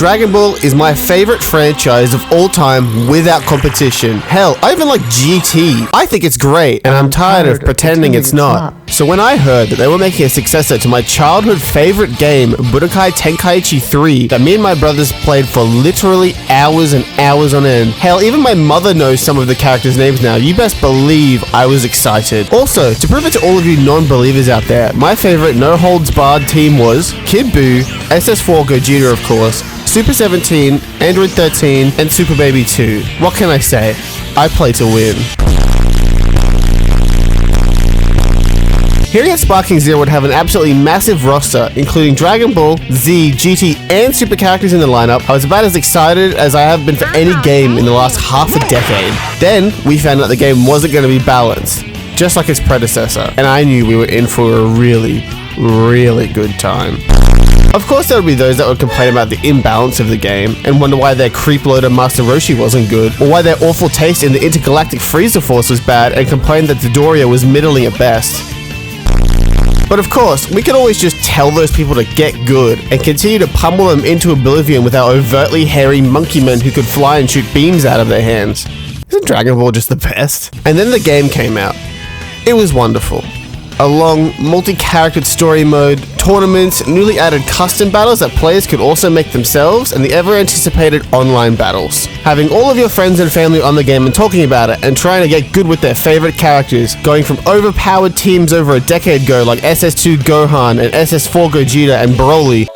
Dragon Ball is my favorite franchise of all time without competition. Hell, I even like GT. I think it's great, and I'm tired of pretending it's not. So when I heard that they were making a successor to my childhood favorite game, Budokai Tenkaichi 3, that me and my brothers played for literally hours and hours on end. Hell, even my mother knows some of the characters' names now. You best believe I was excited. Also, to prove it to all of you non-believers out there, my favorite no-holds-barred team was Kid Buu, SS4 Gogeta of course, Super 17, Android 13, and Super Baby 2. What can I say? I play to win. Hearing that Sparking Zero would have an absolutely massive roster, including Dragon Ball, Z, GT, and Super characters in the lineup, I was about as excited as I have been for any game in the last half a decade. Then, we found out the game wasn't going to be balanced, just like its predecessor, and I knew we were in for a really, really good time. Of course there would be those that would complain about the imbalance of the game, and wonder why their creep loader Master Roshi wasn't good, or why their awful taste in the Intergalactic Frieza Force was bad, and complain that Dodoria was middling at best. But of course, we could always just tell those people to get good, and continue to pummel them into oblivion with our overtly hairy monkey men who could fly and shoot beams out of their hands. Isn't Dragon Ball just the best? And then the game came out. It was wonderful. A long, multi-charactered story mode, tournaments, newly added custom battles that players could also make themselves, and the ever-anticipated online battles. Having all of your friends and family on the game and talking about it, and trying to get good with their favorite characters, going from overpowered teams over a decade ago like SS2 Gohan and SS4 Gogeta and Broly,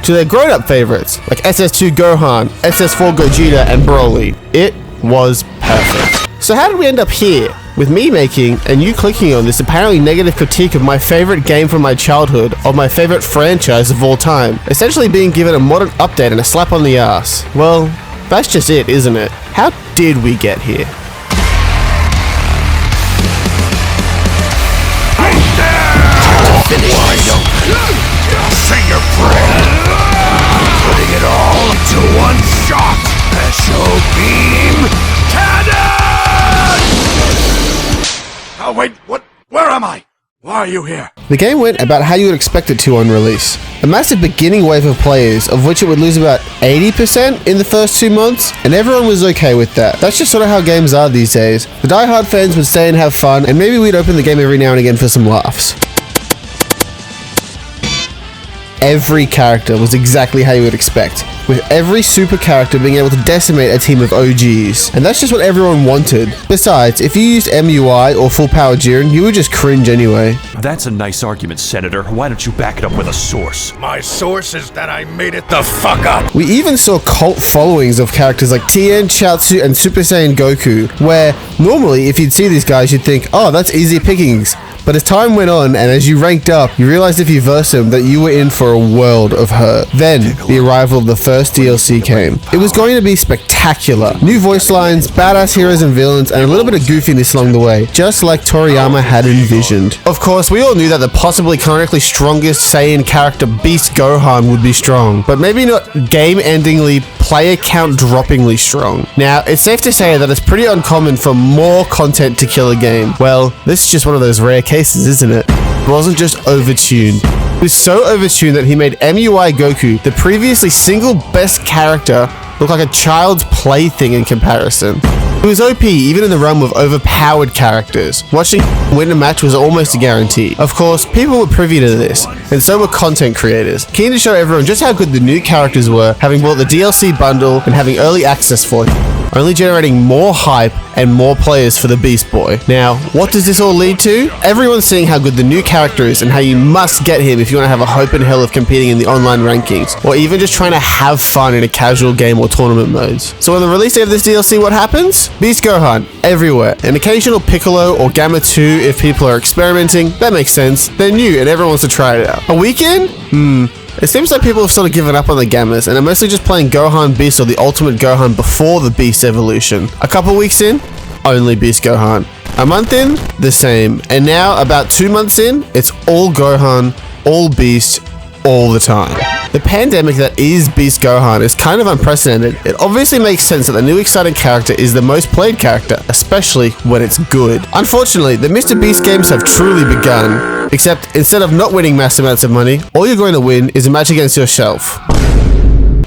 to their grown-up favorites like SS2 Gohan, SS4 Gogeta, and Broly. It was perfect. So how did we end up here? With me making, and you clicking on this apparently negative critique of my favorite game from my childhood, of my favorite franchise of all time, essentially being given a modern update and a slap on the ass. Well, that's just it, isn't it? How did we get here? Say your prayer. Putting it all into one shot. Special beam cannon! Oh wait, what? Where am I? Why are you here? The game went about how you would expect it to on release. A massive beginning wave of players, of which it would lose about 80% in the first 2 months, and everyone was okay with that. That's just sort of how games are these days. The die-hard fans would stay and have fun, and maybe we'd open the game every now and again for some laughs. Every character was exactly how you would expect, with every super character being able to decimate a team of OGs. And that's just what everyone wanted. Besides, if you used MUI or full power Jiren, you would just cringe anyway. That's a nice argument, Senator. Why don't you back it up with a source? My source is that I made it the fuck up. We even saw cult followings of characters like Tien, Chaozu, and Super Saiyan Goku, where normally if you'd see these guys you'd think, oh, that's easy pickings. But as time went on, and as you ranked up, you realized if you versed them that you were in for a world of hurt. Then, the arrival of the first DLC came. It was going to be spectacular. New voice lines, badass heroes and villains, and a little bit of goofiness along the way, just like Toriyama had envisioned. Of course, we all knew that the possibly canonically strongest Saiyan character, Beast Gohan, would be strong, but maybe not game-endingly, player count droppingly strong. Now, it's safe to say that it's pretty uncommon for more content to kill a game. Well, this is just one of those rare cases, isn't it? It wasn't just overtuned. It was so overtuned that he made MUI Goku, the previously single best character, look like a child's plaything in comparison. It was OP even in the realm of overpowered characters. Watching him win a match was almost a guarantee. Of course, people were privy to this, and so were content creators, keen to show everyone just how good the new characters were, having bought the DLC bundle and having early access for him, only generating more hype and more players for the Beast Boy. Now, what does this all lead to? Everyone's seeing how good the new character is and how you must get him if you want to have a hope in hell of competing in the online rankings, or even just trying to have fun in a casual game or tournament modes. So on the release day of this DLC, what happens? Beast Gohan, everywhere. An occasional Piccolo or Gamma 2 if people are experimenting, that makes sense. They're new and everyone wants to try it out. A weekend? It seems like people have sort of given up on the Gammas and are mostly just playing Gohan Beast or the Ultimate Gohan before the Beast evolution. A couple weeks in, only Beast Gohan. A month in, the same. And now, about 2 months in, it's all Gohan, all Beast, all the time. The pandemic that is Beast Gohan is kind of unprecedented. It obviously makes sense that the new exciting character is the most played character, especially when it's good. Unfortunately, the Mr. Beast games have truly begun. Except instead of not winning mass amounts of money, all you're going to win is a match against yourself.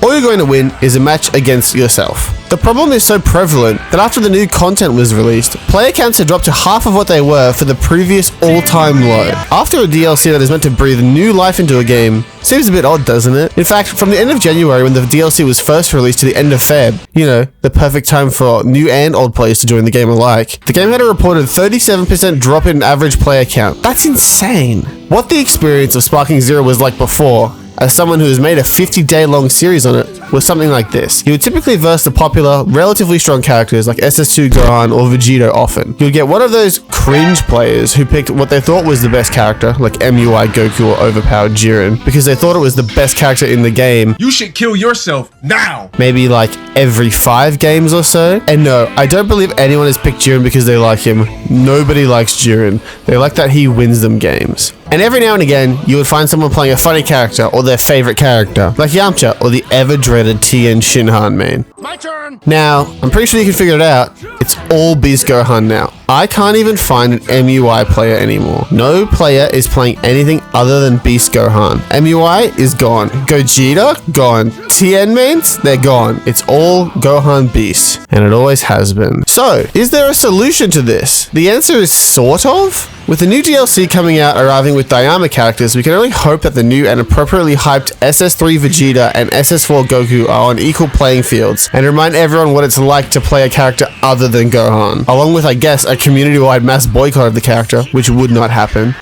All you're going to win is a match against yourself. The problem is so prevalent that after the new content was released, player counts had dropped to half of what they were for the previous all-time low. After a DLC that is meant to breathe new life into a game, seems a bit odd, doesn't it? In fact, from the end of January when the DLC was first released to the end of Feb, you know, the perfect time for new and old players to join the game alike, the game had a reported 37% drop in average player count. That's insane. What the experience of Sparking Zero was like before, as someone who has made a 50-day long series on it, was something like this. You would typically verse the popular, relatively strong characters like SS2 Gohan or Vegito often. You would get one of those cringe players who picked what they thought was the best character, like MUI Goku or overpowered Jiren, because they thought it was the best character in the game. You should kill yourself now! Maybe like every 5 games or so. And no, I don't believe anyone has picked Jiren because they like him. Nobody likes Jiren. They like that he wins them games. And every now and again, you would find someone playing a funny character or their favorite character, like Yamcha or the ever-dreaded Tien Shinhan main. My turn! Now, I'm pretty sure you can figure it out. It's all Beast Gohan now. I can't even find an MUI player anymore. No player is playing anything other than Beast Gohan. MUI is gone. Gogeta? Gone. Tien mains? They're gone. It's all Gohan Beast. And it always has been. So, is there a solution to this? The answer is sort of. With the new DLC coming out arriving with Dayama characters, we can only hope that the new and appropriately hyped SS3 Vegeta and SS4 Goku are on equal playing fields, and remind everyone what it's like to play a character other than Gohan, along with, I guess, a community-wide mass boycott of the character, which would not happen.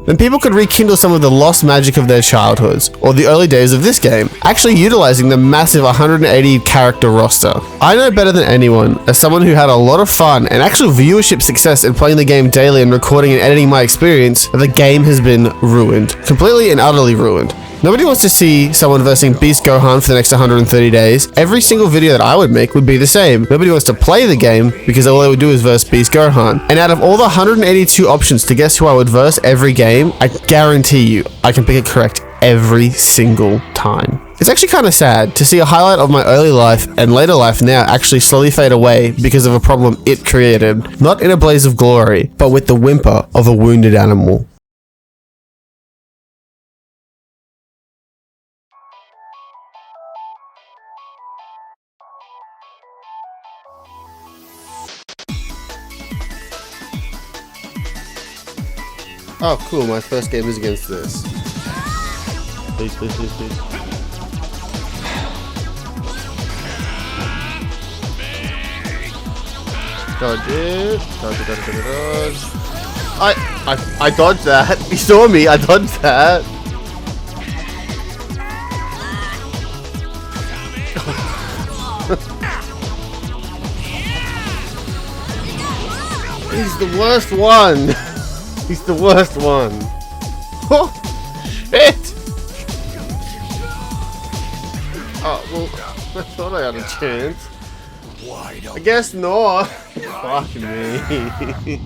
Then people could rekindle some of the lost magic of their childhoods, or the early days of this game, actually utilizing the massive 180 character roster. I know better than anyone, as someone who had a lot of fun and actual viewership success in playing the game daily and recording and editing my experience, that the game has been ruined. Completely and utterly ruined. Nobody wants to see someone versing Beast Gohan for the next 130 days. Every single video that I would make would be the same. Nobody wants to play the game because all they would do is verse Beast Gohan. And out of all the 182 options to guess who I would verse every game, I guarantee you I can pick it correct every single time. It's actually kind of sad to see a highlight of my early life and later life now actually slowly fade away because of a problem it created. Not in a blaze of glory, but with the whimper of a wounded animal. Oh, cool. My first game is against this. Please, please, please, please. Dodge it. Dodge it, dodge it, dodge it. I dodged that. You saw me. I dodged that. He's the worst one. He's the worst one. Oh, shit! Oh, well, I thought I had a chance. I guess not. Fuck me.